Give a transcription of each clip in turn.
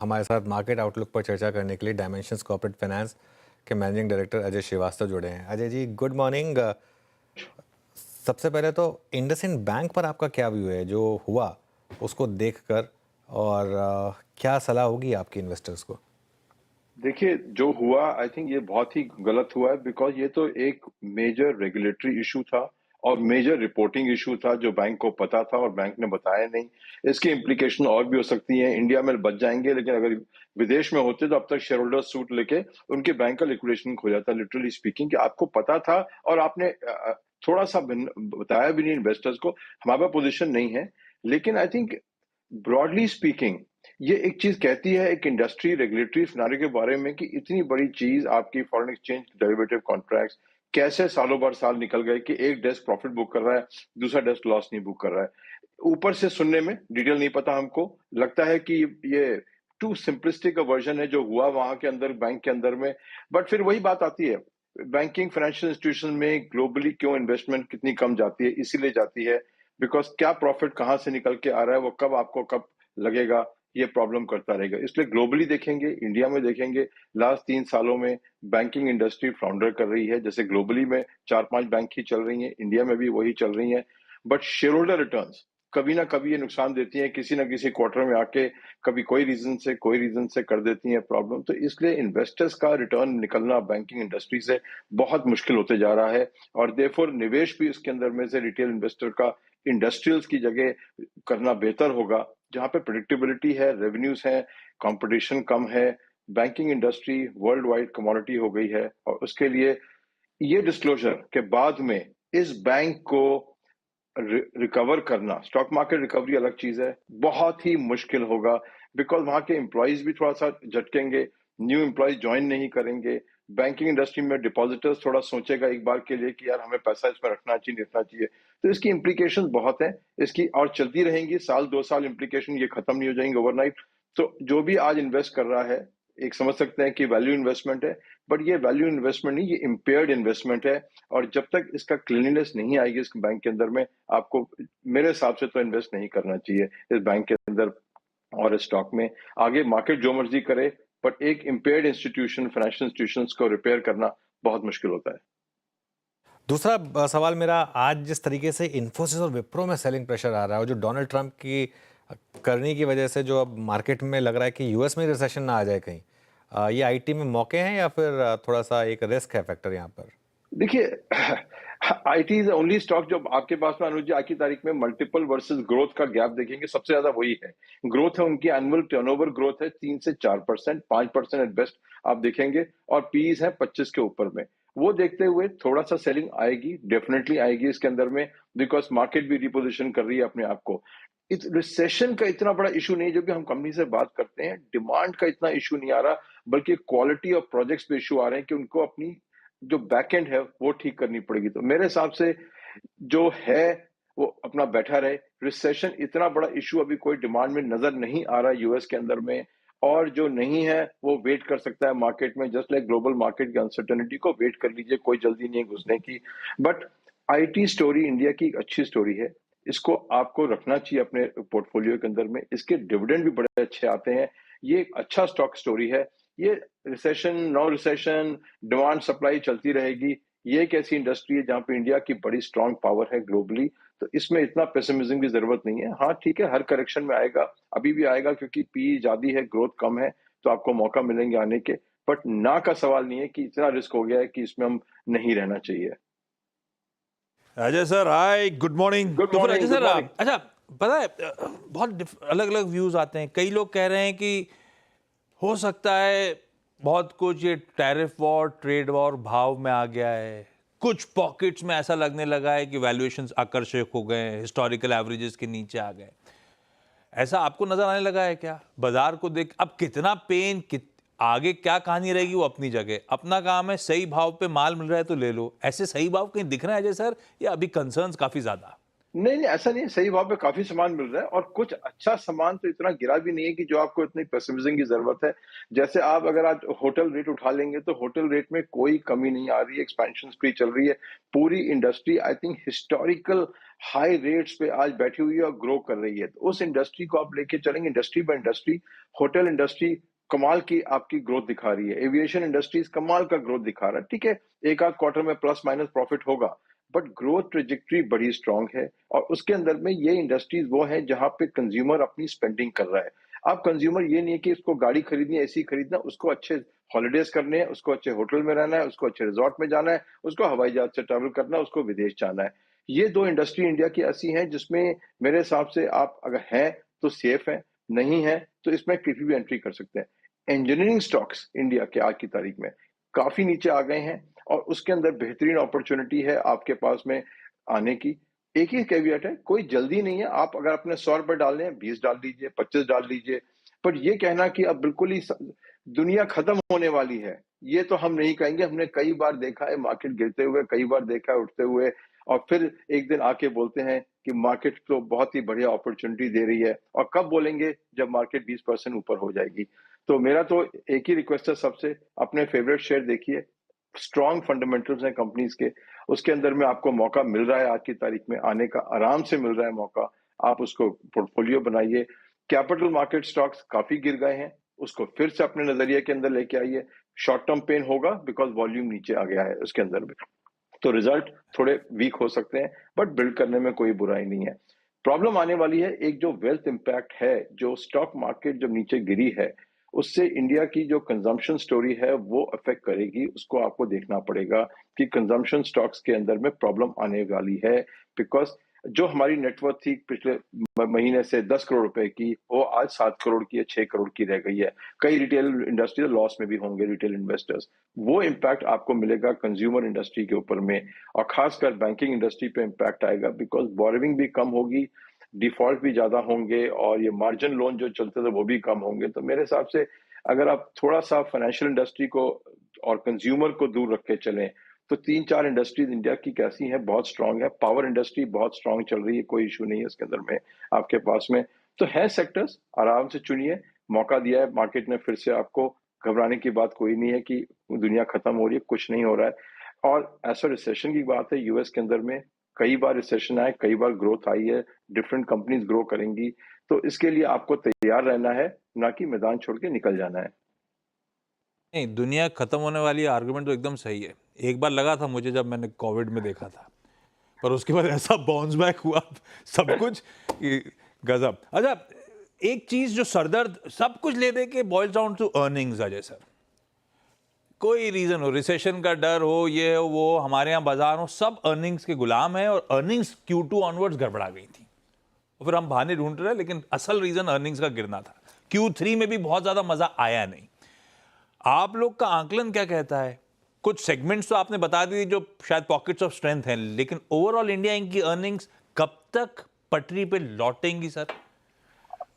हमारे साथ market outlook पर चर्चा करने के लिए डायमेंशंस कॉर्पोरेट फाइनेंस के मैनेजिंग डायरेक्टर अजय श्रीवास्तव जुड़े हैं। Ajay ji, good morning. सबसे पहले तो इंडसइंड बैंक पर आपका क्या व्यू है जो हुआ उसको देखकर, और क्या सलाह होगी आपकी इन्वेस्टर्स को? देखिए, जो हुआ आई थिंक ये बहुत ही गलत हुआ है बिकॉज़ ये तो एक मेजर रेगुलेटरी इश्यू था और मेजर रिपोर्टिंग इश्यू था जो बैंक को पता था और बैंक ने बताया नहीं। इसकी इम्प्लीकेशन और भी हो सकती हैं, इंडिया में बच जाएँगे लेकिन अगर विदेश में होते तो अब तक शेयरहोल्डर सूट लेके उनके बैंक का लिक्विडेशन हो जाता लिटरली स्पीकिंग कि आपको पता था और आपने थोड़ा-सा बताया भी नहीं इन्वेस्टर्स को, हमारा पोज़ीशन नहीं है। लेकिन आई थिंक ब्रॉडली स्पीकिंग ये एक चीज कहती है एक इंडस्ट्री रेगुलेटरी सिनेरियो के बारे में कि इतनी बड़ी चीज आपकी फॉरेन एक्सचेंज डेरिवेटिव कॉन्ट्रैक्ट्स कैसे सालों भर साल निकल गए कि एक डेस्क प्रॉफिट बुक कर रहा है, दूसरा डेस्क लॉस नहीं बुक कर रहा है। ऊपर से सुनने में डिटेल नहीं पता, हमको लगता है कि ये टू सिंपलिस्टिक वर्जन है जो हुआ वहां के अंदर बैंक के अंदर में। बट फिर वही बात आती है, बैंकिंग फाइनेंशियल इंस्टीट्यूशन में ग्लोबली क्यों इन्वेस्टमेंट कितनी कम जाती है, इसीलिए जाती है बिकॉज क्या प्रॉफिट कहाँ से निकल के आ रहा है वो कब आपको कब लगेगा, ये प्रॉब्लम करता रहेगा। इसलिए ग्लोबली देखेंगे, इंडिया में देखेंगे, लास्ट 3 सालों में बैंकिंग इंडस्ट्री फ्लाउंडर कर रही है। जैसे ग्लोबली में 4-5 बैंक ही चल रही हैं, इंडिया में भी वही चल रही हैं। बट शेयर होल्डर रिटर्न्स कभी ना कभी ये नुकसान देती हैं, किसी ना किसी क्वार्टर में आके कभी कोई रीजन से कर देती हैं प्रॉब्लम। तो इसलिए इन्वेस्टर्स का रिटर्न निकलना बैंकिंग इंडस्ट्री से बहुत मुश्किल होते जा रहा है और देयरफॉर निवेश भी इसके अंदर में से रिटेल इन्वेस्टर का इंडस्ट्रियल्स की जगह करना बेहतर होगा, जहां पे प्रेडिक्टेबिलिटी है, रेवेन्यूज है, कंपटीशन कम है। Banking industry world wide commodity हो गई है और उसके लिए ये डिस्क्लोजर के बाद में इस बैंक को रिकवर करना, स्टॉक मार्केट रिकवरी अलग चीज है, बहुत ही मुश्किल होगा बिकॉज वहां के एम्प्लॉयज भी थोड़ा सा झटकेंगे, न्यू एम्प्लॉयज ज्वाइन नहीं करेंगे। बैंकिंग इंडस्ट्री में डिपॉजिटर्स थोड़ा सोचेगा एक बार के लिए कि यार हमें पैसा इसमें रखना चाहिए नहीं रखना चाहिए। तो इसकी इम्प्लीकेशन बहुत है, इसकी और चलती रहेंगी, साल 2 साल इम्प्लीकेशन ये खत्म नहीं हो जाएंगे ओवरनाइट। तो जो भी आज इन्वेस्ट कर रहा है, एक समझ सकते हैं कि वैल्यू इन्वेस्टमेंट है, बट ये वैल्यू इन्वेस्टमेंट नहीं, ये इम्पेयर्ड इन्वेस्टमेंट है। और जब तक इसका क्लीनलीनेस नहीं आएगी इस बैंक के अंदर में, आपको मेरे हिसाब से तो इन्वेस्ट नहीं करना चाहिए इस बैंक के अंदर और स्टॉक में। आगे मार्केट जो मर्जी करे, बट एक इम्पेयर्ड इंस्टीट्यूशन फाइनेंशियल इंस्टीट्यूशंस को रिपेयर करना बहुत मुश्किल होता है। दूसरा सवाल मेरा, आज जिस तरीके से इन्फोसिस और विप्रो में सेलिंग प्रेशर आ रहा है और जो डोनाल्ड ट्रंप की करनी की वजह से जो अब मार्केट में लग रहा है कि यूएस में रिसेशन ना आ जाए कहीं, ये आईटी में मौके हैं या फिर थोड़ा सा एक रिस्क है फैक्टर यहाँ पर? देखिए आईटी इज ओनली स्टॉक जो आपके पास में अनुज जी आज की तारीख में मल्टीपल वर्सेस ग्रोथ का गैप देखेंगे सबसे ज्यादा वही है। ग्रोथ है उनकी, एनुअल टर्नओवर ग्रोथ है 3 से 4%, 5% एट बेस्ट आप देखेंगे, और पीज है 25 के ऊपर में। वो देखते हुए थोड़ा सा सेलिंग आएगी, डेफिनेटली आएगी इसके अंदर में, बिकॉज मार्केट भी रिपोजिशन कर रही है अपने आप को। इस रिसेशन का इतना बड़ा इशू नहीं, जो कि हम कंपनी से बात करते हैं, डिमांड का इतना इशू नहीं आ रहा, बल्कि क्वालिटी ऑफ प्रोजेक्ट्स पे इशू आ रहे हैं कि उनको अपनी जो बैकएंड है वो ठीक करनी पड़ेगी। तो मेरे हिसाब से जो है वो अपना बैठा रहे। रिसेशन इतना बड़ा इशू अभी कोई डिमांड में नजर नहीं आ रहा यूएस के अंदर में, और जो नहीं है वो वेट कर सकता है मार्केट में, जस्ट लाइक ग्लोबल मार्केट की अनसर्टेनिटी को वेट कर लीजिए, कोई जल्दी नहीं है घुसने की। बट आईटी स्टोरी इंडिया की एक अच्छी स्टोरी है, इसको आपको रखना चाहिए अपने पोर्टफोलियो के अंदर में। इसके डिविडेंड भी बड़े अच्छे आते हैं, ये एक अच्छा स्टॉक स्टोरी है। ये recession no recession demand supply चलती रहेगी। ये एक ऐसी इंडस्ट्री है जहां पे इंडिया की बड़ी स्ट्रांग पावर है ग्लोबली, तो इसमें इतना पेसिमिज्म की जरूरत नहीं है। हाँ ठीक है, हर करेक्शन में आएगा, अभी भी आएगा क्योंकि पी ज्यादा है, ग्रोथ कम है, तो आपको मौका मिलेंगे आने के। बट ना का सवाल नहीं है कि इतना रिस्क हो गया है कि इसमें हम नहीं रहना चाहिए। Ajay sir hi, good morning. Good तो फिर Ajay morning, good sir morning. अच्छा, पता है बहुत अलग अलग व्यूज आते हैं। कई लोग कह रहे हैं कि हो सकता है बहुत कुछ ये टैरिफ वॉर, ट्रेड वॉर भाव में आ गया है। कुछ पॉकेट्स में ऐसा लगने लगा है कि वैल्यूएशंस आकर्षक हो गए हैं, हिस्टोरिकल एवरेजेस के नीचे आ गए। ऐसा आपको नजर आने लगा है क्या बाजार को देख? अब कितना पेन, आगे क्या कहानी रहेगी वो अपनी जगह, अपना काम है, सही भाव पे माल मिल रहा है तो ले लो। ऐसे सही भाव कहीं दिख रहा है अजय सर, या अभी कंसर्न्स काफी ज्यादा? नहीं, नहीं, ऐसा नहीं है, सही भाव पे काफ़ी सामान मिल रहा है और कुछ अच्छा सामान तो इतना गिरा भी नहीं है कि जो आपको इतनी पेसिमिज़्म की ज़रूरत है। जैसे आप अगर आज होटल रेट उठा लेंगे, तो होटल रेट में कोई कमी नहीं आ रही है, एक्सपेंशन स्प्री चल रही है। पूरी industry I think historical high rates पे आज बैठी हुई है और ग्रो कर रही है। तो उस इंडस्ट्री को आप लेके चलेंगे industry by industry, hotel industry कमाल की आपकी ग्रोथ दिखा रही है। एविएशन इंडस्ट्रीज़ कमाल का ग्रोथ दिखा रहा है, ठीक है? एक आध क्वार्टर में प्लस माइनस प्रॉफिट होगा, बट ग्रोथ ट्रेजेक्टरी बड़ी स्ट्रांग है और उसके अंदर में ये इंडस्ट्रीज वो हैं जहां पे कंज्यूमर अपनी स्पेंडिंग कर रहा है। अब कंज्यूमर ये नहीं है कि उसको गाड़ी खरीदनी है, ऐसी खरीदना, उसको अच्छे हॉलिडेज करने हैं, उसको अच्छे होटल में रहना है, उसको अच्छे रिजॉर्ट में जाना है, उसको हवाई जहाज से ट्रैवल करना है, उसको विदेश जाना है। ये दो इंडस्ट्री इंडिया की ऐसी हैं जिसमें मेरे हिसाब से आप अगर हैं तो सेफ है, नहीं है तो इसमें किसी भी एंट्री कर सकते हैं। इंजीनियरिंग स्टॉक्स इंडिया के आज की तारीख में काफी नीचे आ गए हैं और उसके अंदर बेहतरीन अपॉर्चुनिटी है आपके पास में आने की। एक ही कैवियट है, कोई जल्दी नहीं है। आप अगर अपने 100 रुपए डालने हैं, 20 डाल लीजिए, 25 डाल लीजिए, पर ये कहना कि अब बिल्कुल ही दुनिया खत्म होने वाली है, ये तो हम नहीं कहेंगे। हमने कई बार देखा है मार्केट गिरते हुए, कई बार देखा है उठते हुए और फिर एक दिन आके बोलते हैं कि मार्केट तो बहुत ही बढ़िया अपॉर्चुनिटी दे रही है और कब बोलेंगे? जब मार्केट 20% ऊपर हो जाएगी। तो मेरा तो एक ही रिक्वेस्ट है सबसे, अपने फेवरेट शेयर देखिए, स्ट्रॉन्ग फंडामेंटल्स हैं कंपनीज के, उसके अंदर में आपको मौका मिल रहा है आज की तारीख में आने का, आराम से मिल रहा है मौका, आप उसको पोर्टफोलियो बनाइए। कैपिटल मार्केट स्टॉक्स काफी गिर गए हैं, उसको फिर से अपने नजरिए के अंदर लेके आइए। शॉर्ट टर्म पेन होगा बिकॉज वॉल्यूम नीचे आ गया है उसके अंदर में, तो रिजल्ट थोड़े वीक हो सकते हैं, बट बिल्ड करने में कोई बुराई नहीं है। प्रॉब्लम आने वाली है एक जो वेल्थ इंपैक्ट है, जो स्टॉक मार्केट जब नीचे गिरी है, उससे इंडिया की जो कंजम्पशन स्टोरी है वो अफेक्ट करेगी। उसको आपको देखना पड़ेगा कि कंजम्पशन स्टॉक्स के अंदर में प्रॉब्लम आने वाली है, बिकॉज जो हमारी नेटवर्थ थी पिछले महीने से 10 करोड़ रुपए की, वो आज 7 करोड़ की या 6 करोड़ की रह गई है। कई रिटेल इंडस्ट्री लॉस में भी होंगे, रिटेल इन्वेस्टर्स। वो इम्पैक्ट आपको मिलेगा कंज्यूमर इंडस्ट्री के ऊपर में और खासकर बैंकिंग इंडस्ट्री पे इम्पैक्ट आएगा, बिकॉज बोरोविंग भी कम होगी, डिफॉल्ट भी ज्यादा होंगे और ये मार्जिन लोन जो चलते थे वो भी कम होंगे। तो मेरे हिसाब से अगर आप थोड़ा सा फाइनेंशियल इंडस्ट्री को और कंज्यूमर को दूर रख के चलें, तो 3-4 इंडस्ट्रीज इंडिया की कैसी हैं, बहुत स्ट्रांग है। पावर इंडस्ट्री बहुत स्ट्रांग चल रही है, कोई इशू नहीं है इसके अंदर में आपके पास में। तो है सेक्टर्स, आराम से चुनिए, मौका दिया है मार्केट ने फिर से आपको, घबराने की बात कोई नहीं है कि दुनिया खत्म हो रही है, कुछ नहीं हो रहा है। और ऐसा रिसेशन की बात है यूएस के अंदर में, कई बार रिसेशन आए, कई बार ग्रोथ आई है, डिफरेंट कंपनीज ग्रो करेंगी, तो इसके लिए आपको तैयार रहना है, ना कि मैदान छोड़ के निकल जाना है। नहीं, दुनिया खत्म होने वाली आर्गुमेंट तो एकदम सही है। एक बार लगा था मुझे जब मैंने कोविड में देखा था, पर उसके बाद ऐसा बाउंस बैक हुआ सब कुछ गजब। अच्छा, एक चीज जो सरदर्द सब कुछ ले दे के boils down to earnings. Ajay sir, कोई रीजन हो, रिसेशन का डर हो, ये हो वो, हमारे यहाँ बाजार हो, सब अर्निंग्स के गुलाम है और अर्निंग्स Q2 ऑनवर्ड्स गड़बड़ा गई थी। और फिर हम बहाने ढूंढ रहे हैं, लेकिन असल रीजन अर्निंग्स का गिरना था। Q3 में भी बहुत ज्यादा मजा आया नहीं। आप लोग का आंकलन क्या कहता है? कुछ सेगमेंट्स तो आपने बता दी जो शायद पॉकेट्स ऑफ स्ट्रेंथ हैं, लेकिन ओवरऑल इंडिया इनकी अर्निंग्स कब तक पटरी पे लौटेंगी सर?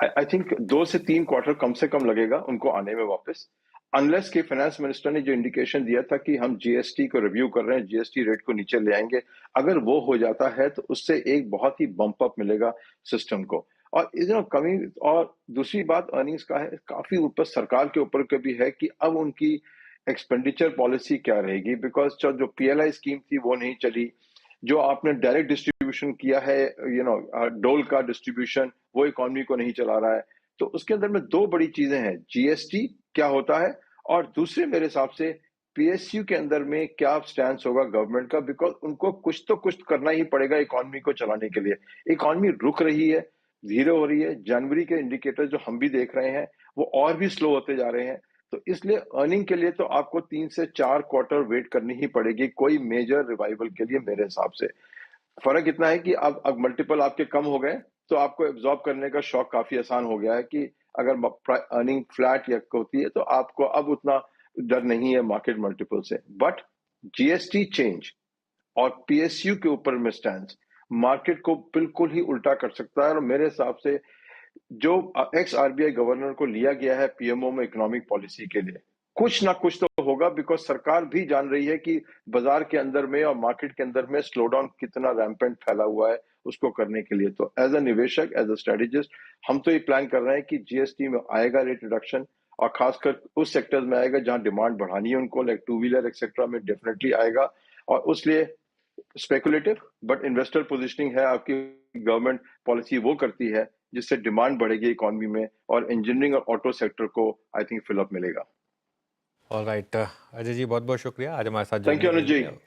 आई थिंक 2 से 3 क्वार्टर कम से कम लगेगा उनको आने में वापस, अनलेस कि फाइनेंस मिनिस्टर ने जो इंडिकेशन दिया था कि हम जीएसटी को रिव्यू कर रहे हैं, जीएसटी रेट को नीचे ले आएंगे, अगर वो हो जाता है तो उससे एक बहुत ही बम्प अप मिलेगा सिस्टम को। और कमी, और दूसरी बात अर्निंग्स का है, काफी ऊपर सरकार के ऊपर के भी है कि अब उनकी एक्सपेंडिचर पॉलिसी क्या रहेगी, बिकॉज जो पीएलआई स्कीम थी वो नहीं चली, जो आपने डायरेक्ट डिस्ट्रीब्यूशन किया है, डोल का डिस्ट्रीब्यूशन, वो इकोनॉमी को नहीं चला रहा है। तो उसके अंदर में दो बड़ी चीजें हैं, जीएसटी क्या होता है और दूसरे मेरे हिसाब से पीएसयू के अंदर में क्या स्टैंड होगा गवर्नमेंट का, बिकॉज उनको कुछ तो कुछ करना ही पड़ेगा इकोनॉमी को चलाने के लिए। इकोनॉमी रुक रही है, धीरे हो रही है, जनवरी के इंडिकेटर जो हम भी देख रहे हैं वो और भी स्लो होते जा रहे हैं। तो इसलिए अर्निंग के लिए तो आपको 3 से 4 क्वार्टर वेट करनी ही पड़ेगी कोई मेजर रिवाइवल के लिए मेरे हिसाब से। फर्क इतना है कि अब मल्टीपल आपके कम हो गए, तो आपको एब्जॉर्ब करने का शौक काफी आसान हो गया है कि अगर अर्निंग फ्लैट या होती है तो आपको अब उतना डर नहीं है मार्केट मल्टीपल से। बट जीएसटी चेंज और पीएसयू के ऊपर में स्टैंड मार्केट को बिल्कुल ही उल्टा कर सकता है। और मेरे हिसाब से जो एक्स आरबीआई गवर्नर को लिया गया है पीएमओ में इकोनॉमिक पॉलिसी के लिए, कुछ ना कुछ तो होगा, बिकॉज सरकार भी जान रही है कि बाजार के अंदर में और मार्केट के अंदर में स्लो डाउन कितना रैम्पेंट फैला हुआ है, उसको करने के लिए। तो एज अ निवेशक, एज अ स्ट्रेटेजिस्ट, हम तो ये प्लान कर रहे हैं कि जीएसटी में आएगा रेट रिडक्शन, और खासकर उस सेक्टर्स में आएगा जहां डिमांड बढ़ानी है उनको, लाइक टू व्हीलर एक्सेट्रा में डेफिनेटली आएगा। और उसलिए स्पेकुलेटिव बट इन्वेस्टर पोजिशनिंग है आपकी, गवर्नमेंट पॉलिसी वो करती है जिससे डिमांड बढ़ेगी इकोनॉमी में, और इंजीनियरिंग और ऑटो सेक्टर को आई थिंक फिलअप मिलेगा। ऑलराइट, अजय जी बहुत बहुत शुक्रिया आज हमारे साथ थैंक जुड़ने यू के अनुज जी। लिए।